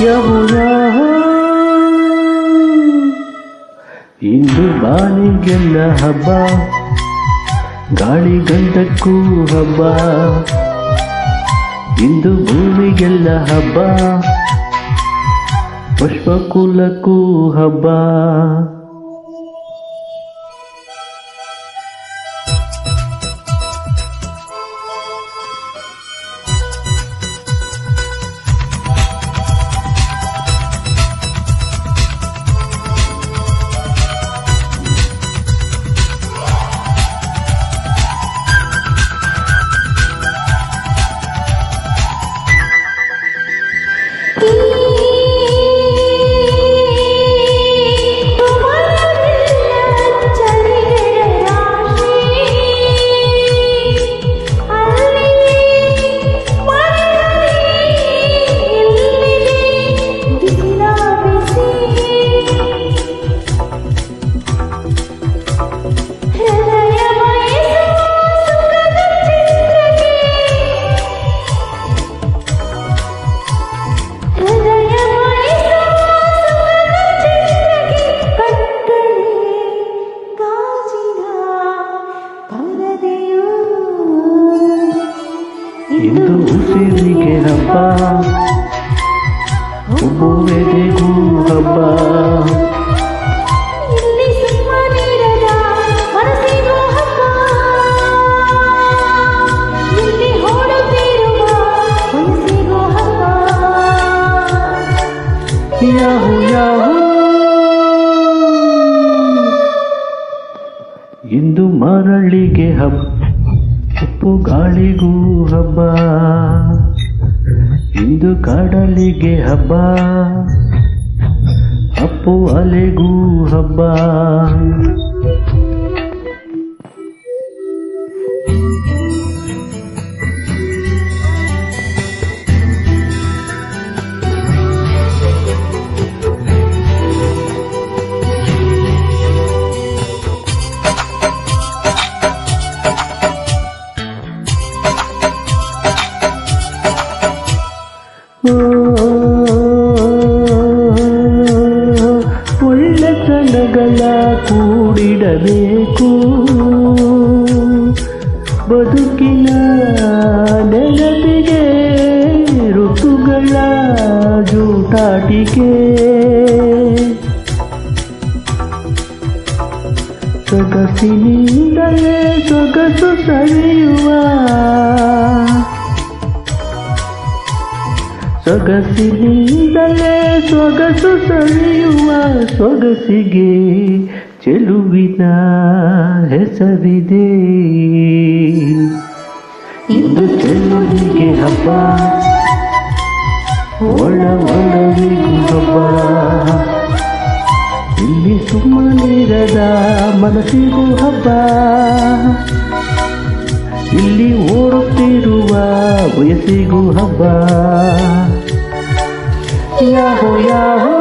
ಯಾಹೋ ಯಾಹೋ ಇಂದು ಬಾನಿಗೆಲ್ಲ ಹಬ್ಬ, ಗಾಳಿ ಗಂಧಕ್ಕೂ ಹಬ್ಬ, ಇಂದು ಭೂಮಿಗೆಲ್ಲ ಹಬ್ಬ, ಪುಷ್ಪಕುಲಕ್ಕೂ ಹಬ್ಬ. ಇಂದು ಉಸಿರಿಗೆ ಹಬ್ಬ, ಒಬ್ಬೊಬ್ಬರಿಗೂ ಹಬ್ಬ, ಯಾಹೋ ಯಾಹೋ ಇಂದು ಮರಳಿಗೆ ಹಬ್ಬ, ಉಪ್ಪು ಗಾಳಿಗೂ ಹಬ್ಬ, ಇಂದು ಕಡಲಿಗೆ ಹಬ್ಬ, ಅಪ್ಪು ಅಲೆಗೂ ಹಬ್ಬ. ಒಳ್ಳೆ ಕ್ಷಣಗಳ ಕೂಡಿಡಬೇಕು, ಬದುಕಿನ ನೆನಪಿಗೆ ಋತುಗಳ ಜೂಟಾಟಿಕೆ, ಸೊಗಸಿನಿಂದಲೇ ಸೊಗಸು ಸವಿಯುವ, ಸೊಗಸಿನಿಂದಲೇ ಸೊಗಸು ಸವಿಯುವ, ಸೊಗಸಿಗೆ ಚೆಲುವಿನ ಹೆಸರಿದೆ. ಇಂದು ಚೆಲುವಿಗೆ ಹಬ್ಬ, ಒಳ ಒಳವಿಗೂ ಹಬ್ಬ, ಇಲ್ಲಿ ಸುಮ್ಮನಿರದ ಮನಸ್ಸಿಗೂ ಹಬ್ಬ, ಇಲ್ಲಿ ಓಡುತ್ತಿರುವ ವಯಸ್ಸಿಗೂ ಹಬ್ಬ. ಯಾಹೋ ಯಾಹೋ